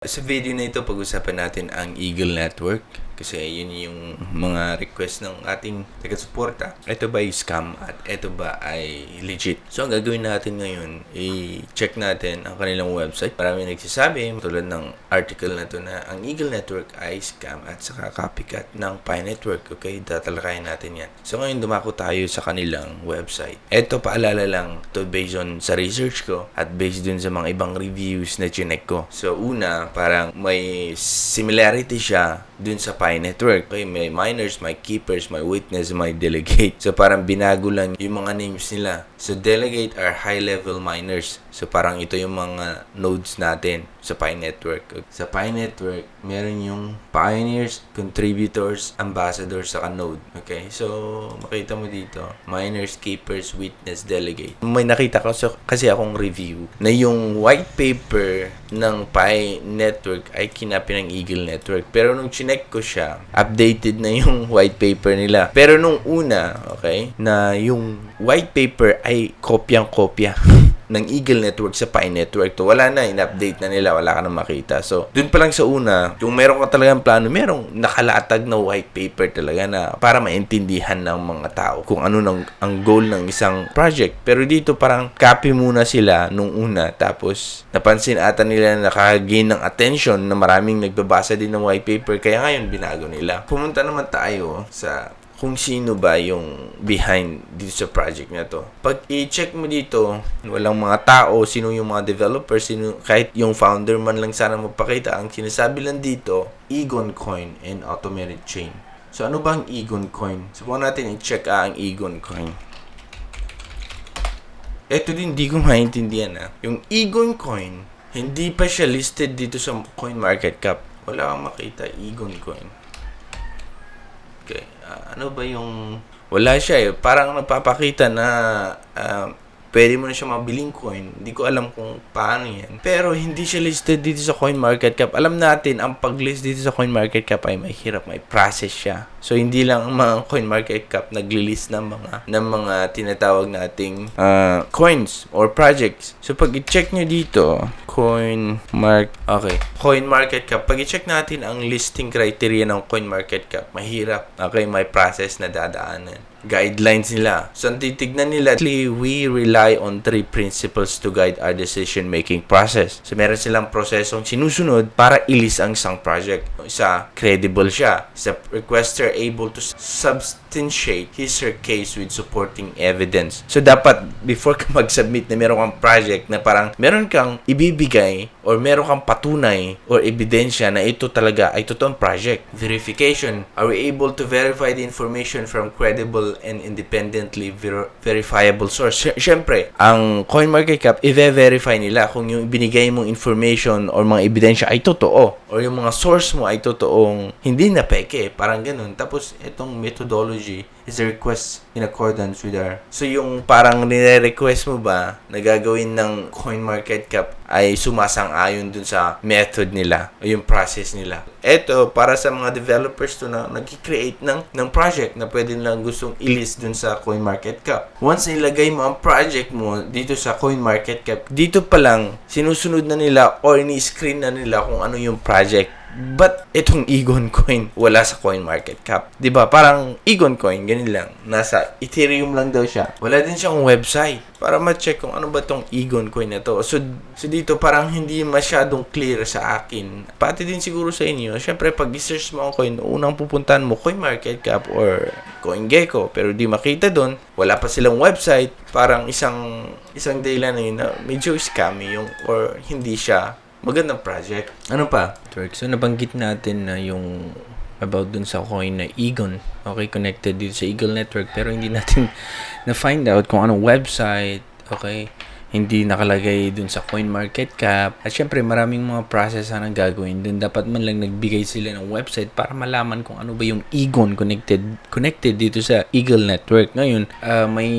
Sa video na ito, pag-usapan natin ang Eagle Network kasi yun yung mga request ng ating taga-suporta. Ito ba ay scam at ito ba ay legit? So, ang gagawin natin ngayon, i-check natin ang kanilang website. Marami nagsasabi, tulad ng article na to na ang Eagle Network ay scam at saka copycat ng Pi Network. Okay, tatalakayin natin yan. So, ngayon dumako tayo sa kanilang website. Ito, paalala lang, to based on sa research ko at based dun sa mga ibang reviews na chinek ko. So, una, parang may similarity siya dun sa Pi Network. Okay, may miners, may keepers, may witness, may delegate. So, parang binago lang yung mga names nila. So, delegate are high-level miners. So, parang ito yung mga nodes natin sa Pi Network. Sa Pi Network, meron yung pioneers, contributors, ambassadors, saka node. Okay? So, makita mo dito, miners, keepers, witness, delegate. May nakita ko kasi akong review na yung white paper ng Pi Network ay kinapi ng Eagle Network. Pero nung chinek ko siya, updated na yung white paper nila. Pero nung una, okay, na yung white paper ay kopyang-kopya ng Eagle Network sa Pi Network. To wala na, in-update na nila, wala ka na makita. So, dun pa lang sa una, kung meron ka talagang plano, merong nakalatag na white paper talaga na para maintindihan ng mga tao kung ano ang goal ng isang project. Pero dito parang copy muna sila nung una, tapos napansin ata nila na nakagain ng attention na maraming nagbabasa din ng white paper, kaya ngayon binago nila. Pumunta naman tayo sa kung sino ba yung behind dito sa project na to. Pag i-check mo dito, walang mga tao, sino yung mga developers, sino, kahit yung founder man lang sana magpakita. Ang sinasabi lang dito, Egon Coin and Automated Chain. So, ano ba ang Egon Coin? Subukan natin i-check ang Egon Coin. Ito din, hindi ko maintindihan. Yung Egon Coin, hindi pa siya listed dito sa CoinMarketCap. Wala kang makita, Egon Coin. Okay. Ano ba yung... Wala siya eh. Parang nagpapakita na pwede mo na siya mabiling coin. Hindi ko alam kung paano yan. Pero hindi siya listed dito sa CoinMarketCap. Alam natin, ang pag-list dito sa CoinMarketCap ay may hirap, may process siya. So, hindi lang ang mga CoinMarketCap nag-list ng mga tinatawag nating coins or projects. So, pag i-check nyo dito, CoinMarketCap. Pag i-check natin ang listing criteria ng CoinMarketCap, mahirap. Okay, may process na dadaanan. Guidelines nila. So, ang titignan nila, we rely on 3 principles to guide our decision-making process. So, meron silang prosesong sinusunod para i-list ang isang project. Isa, credible siya. Isa, requester able to substantiate his or case with supporting evidence. So, dapat, before ka mag-submit na meron kang project na parang meron kang ibibigay or meron kang patunay or ebidensya na ito talaga ay totoong project. Verification. Are we able to verify the information from credible and independently verifiable source? Siyempre, ang CoinMarketCap, i-verify nila kung yung binigay mong information or mga ebidensya ay totoo or yung mga source mo ay totoong hindi na peke, parang ganun. Tapos, itong methodology is a request in accordance with our... So, yung parang nire-request mo ba na gagawin ng CoinMarketCap ay sumasang-ayon dun sa method nila o yung process nila. Ito, para sa mga developers to na nag-create ng project na pwede lang gustong i-list dun sa CoinMarketCap. Once nilagay mo ang project mo dito sa CoinMarketCap, dito pa lang, sinusunod na nila or ni-screen na nila kung ano yung project. But itong Egon Coin wala sa CoinMarketCap. 'Di ba? Parang Egon Coin ganun lang. Nasa Ethereum lang daw siya. Wala din siyang website para ma-check kung ano ba tong Egon Coin na to. So dito parang hindi masyadong clear sa akin. Pati din siguro sa inyo. Syempre pag i-search mo ang coin, unang pupuntahan mo CoinMarketCap or CoinGecko, pero di makita doon. Wala pa silang website. Parang isang dahilan na yun na medyo scammy yung or hindi siya magandang project. Ano pa? So, nabanggit natin na yung about dun sa coin na Egon. Okay, connected dito sa Eagle Network. Pero hindi natin na-find out kung anong website. Okay, hindi nakalagay dun sa CoinMarketCap. At syempre, maraming mga process na gagawin dun. Dapat man lang nagbigay sila ng website para malaman kung ano ba yung Egon connected dito sa Eagle Network. Ngayon, may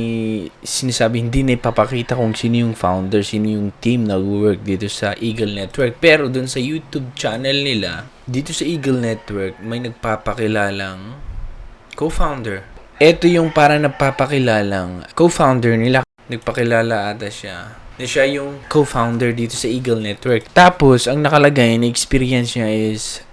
sinasabi hindi na ipapakita kung sino yung founder, sino yung team na work dito sa Eagle Network. Pero dun sa YouTube channel nila, dito sa Eagle Network, may nagpapakilalang co-founder. Ito yung para nagpapakilalang co-founder nila. Nagpakilala ata siya. na siya yung co-founder dito sa Eagle Network. Tapos, ang nakalagay na experience niya is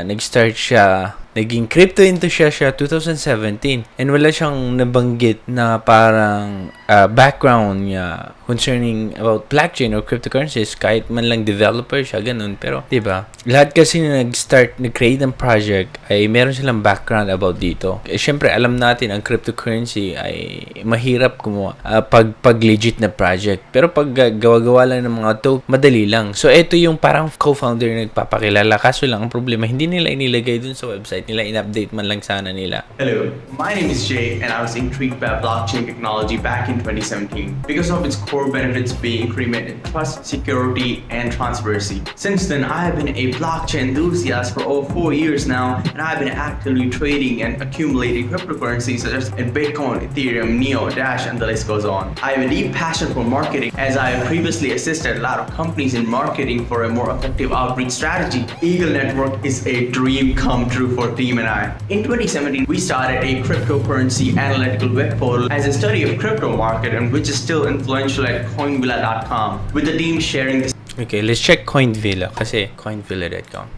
nag-start siya, naging crypto enthusiast siya 2017 and wala siyang nabanggit na parang background niya concerning about blockchain or cryptocurrencies, kahit man lang developer siya, ganun. Pero, diba, lahat kasi na nag-create ng project ay meron silang background about dito. Syempre, alam natin ang cryptocurrency ay mahirap gumawa pag legit na project. Pero pag gawa-gawa lang ng mga to, madali lang. So, ito yung parang co-founder na nagpapakilala. Kaso lang, ang problema, hindi nila inilagay dun sa website nila, in-update man lang sana nila. Hello, my name is Jay and I was intrigued by blockchain technology back in 2017 because of its core benefits being incremented trust, security, and transparency. Since then, I have been a blockchain enthusiast for over 4 years now, and I've been actively trading and accumulating cryptocurrencies such as Bitcoin, Ethereum, Neo, Dash, and the list goes on. I have a deep passion for marketing as I have previously assisted a lot of companies in marketing for a more effective outreach strategy. Eagle Network is a dream come true for team and I. In 2017, we started a cryptocurrency analytical web portal as a study of crypto market and which is still influential at coinvilla.com with the team sharing this. Okay, let's check Coinvilla kasi coinvilla.com.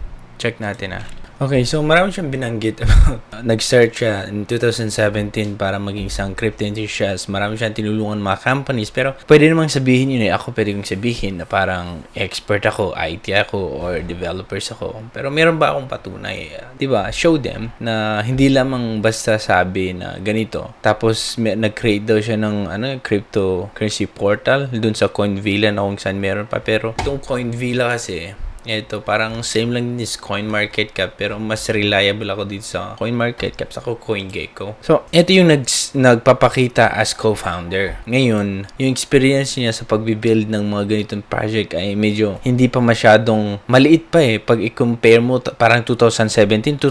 Check natin Okay, so marami siyang binanggit about nag-start siya in 2017 para maging isang crypto enthusiast. Marami siyang tinulungan mga companies, pero pwede namang sabihin yun ako pwede kong sabihin na parang expert ako, IT ako, or developers ako. Pero meron ba akong patunay? Diba? Show them na hindi lamang basta sabi na ganito. Tapos nag-create daw siya ng cryptocurrency portal dun sa Coinvilla na kung saan meron pa. Pero itong Coinvilla kasi, ito, parang same lang din is CoinMarketCap, pero mas reliable ako dito sa CoinMarketCap sa CoinGecko. So, ito yung nagpapakita as co-founder. Ngayon, yung experience niya sa pagbibuild ng mga ganitong project ay medyo hindi pa masyadong maliit pa Pag i-compare mo, parang 2017,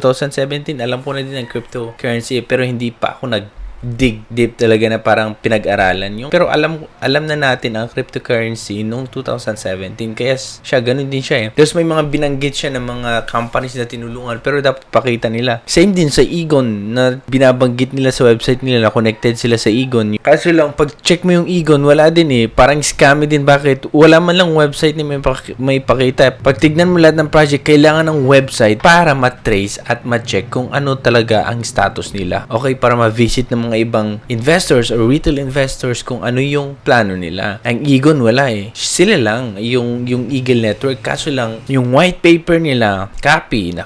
alam ko na din ang cryptocurrency, pero hindi pa ako dig deep talaga na parang pinag-aralan yung, pero alam na natin ang cryptocurrency noong 2017, kaya siya ganun din siya Tapos may mga binanggit siya ng mga companies na tinulungan, pero dapat pakita nila. Same din sa Egon na binabanggit nila sa website nila na connected sila sa Egon. Kaso lang, pag check mo yung Egon, wala din parang scam din. Bakit? Wala man lang website na may pakita. Pag tignan mo lahat ng project, kailangan ng website para ma-trace at ma-check kung ano talaga ang status nila. Okay, para ma-visit ng mga ibang investors or retail investors kung ano yung plano nila. Ang Egon wala Sila lang yung Eagle Network. Kaso lang yung white paper nila, copy na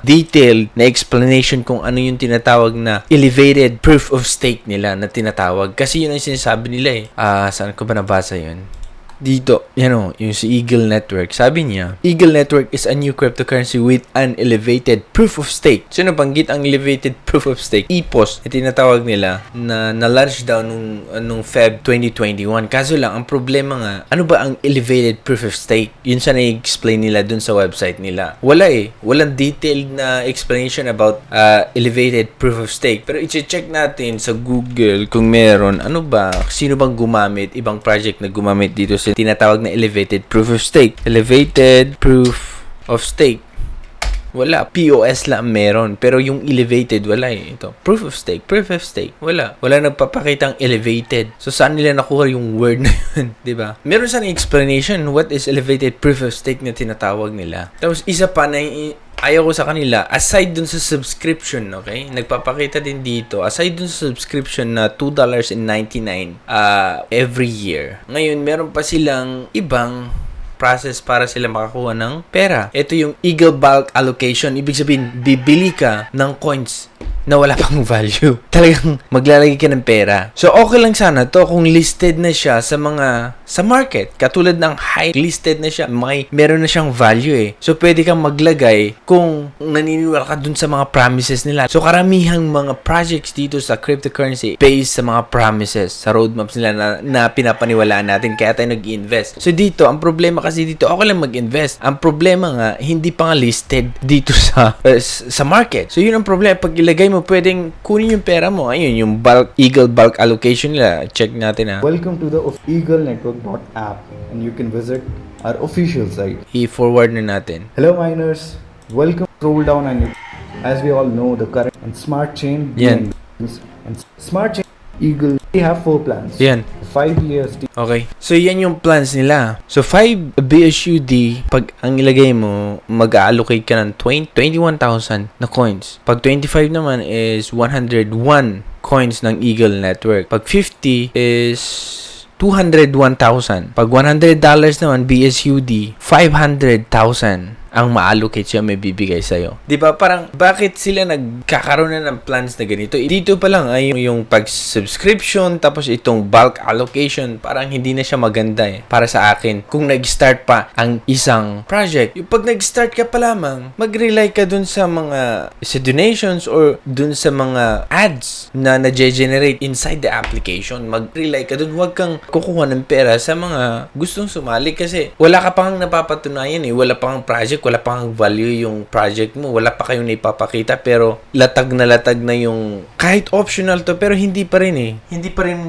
detailed na explanation kung ano yung tinatawag na elevated proof of stake nila na tinatawag. Kasi yun ang sinasabi nila saan ko ba nabasa yun? Dito, yung si Eagle Network. Sabi niya, Eagle Network is a new cryptocurrency with an elevated proof of stake. So, nabanggit ang elevated proof of stake. EPOS, tinatawag nila, na na-launch daw nung Feb 2021. Kaso lang, ang problema nga, ano ba ang elevated proof of stake? Yun sa na-explain nila dun sa website nila. Wala Walang detailed na explanation about elevated proof of stake. Pero i-check natin sa Google kung meron, sino bang gumamit, ibang project na gumamit dito sa tinatawag na elevated proof of stake. Elevated proof of stake. Wala. POS lang meron. Pero yung elevated, wala Ito. Proof of stake. Wala. Wala nagpapakitang elevated. So, saan nila nakuha yung word na yun? Diba? Meron saan explanation what is elevated proof of stake na tinatawag nila. Tapos, isa pa na ayaw ko sa kanila, aside dun sa subscription, okay? Nagpapakita din dito, aside dun sa subscription na $2.99 every year. Ngayon, meron pa silang ibang process para sila makakuha ng pera. Ito yung Eagle Bulk Allocation. Ibig sabihin, bibili ka ng coins na wala pang value. Talagang maglalagay ka ng pera. So, okay lang sana to kung listed na siya sa market. Katulad ng high listed na siya. Meron na siyang value So, pwede kang maglagay kung naniniwala ka dun sa mga promises nila. So, karamihang mga projects dito sa cryptocurrency based sa mga promises, sa roadmaps nila na pinapaniwalaan natin. Kaya tayo nag-invest. So, dito, ang problema kasi dito, okay lang mag-invest. Ang problema nga, hindi pa nga listed dito sa market. So, yun ang problema. Pag ilagay mo, pwedeng kunin yung pera mo. Ayun, yung Eagle Bulk Allocation nila. Check natin Welcome to the eaglenetwork.app and you can visit our official site. I-forward na natin. Hello miners, welcome. Scroll down and as we all know the current and smart chain Yan. and smart chain Eagle, they have 4 plans. Yan. 5 years. Okay. So, yan yung plans nila. So, 5 BSUD, pag ang ilagay mo, mag-allocate ka ng 21,000 na coins. Pag 25 naman is 101 coins ng Eagle Network. Pag 50 is 201,000. Pag $100 naman, BSUD, 500,000 ang ma-allocate siya, may bibigay sa'yo. Diba? Parang, bakit sila nagkakaroon na ng plans na ganito? Dito pa lang ay yung pag-subscription, tapos itong bulk allocation, parang hindi na siya maganda para sa akin. Kung nag-start pa ang isang project, yung pag nag-start ka pa lamang, mag-rely ka dun sa mga donations or dun sa mga ads na na-generate inside the application. Mag-rely ka dun. Huwag kang kukuha ng pera sa mga gustong sumali kasi wala ka pang napapatunayan wala pang project, wala pang value yung project mo, wala pa kayong naipapakita pero latag na yung kahit optional to pero hindi pa rin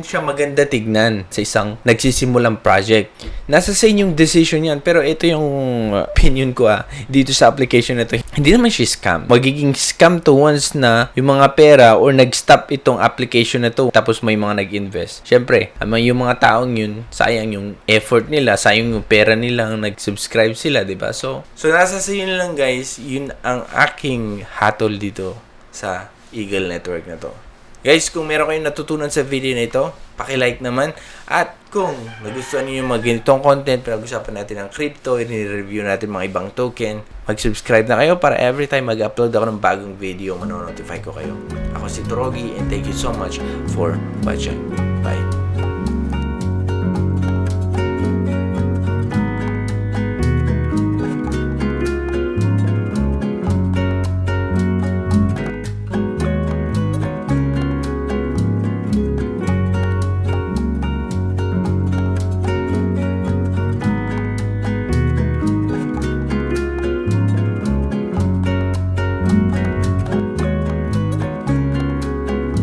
siya maganda tignan sa isang nagsisimulang project. Nasa sa inyong decision yan pero ito yung opinion ko dito sa application na to. Hindi naman siya scam. Magiging scam to once na yung mga pera or nag-stop itong application na to tapos may mga nag-invest. Syempre, yung mga taong yun, sayang yung effort nila, sayang yung pera nila, nag-subscribe sila, diba? So nasa sa yun lang guys, yun ang aking hatol dito sa Eagle Network na to. Guys, kung meron kayong natutunan sa video na ito, paki-like naman. At kung nagustuhan niyo yung mga ganitong content, pinag-usapan natin ng crypto, i-review natin mga ibang token, mag-subscribe na kayo para every time mag-upload ako ng bagong video, manonotify ko kayo. Ako si Torogi and thank you so much for watching. Bye!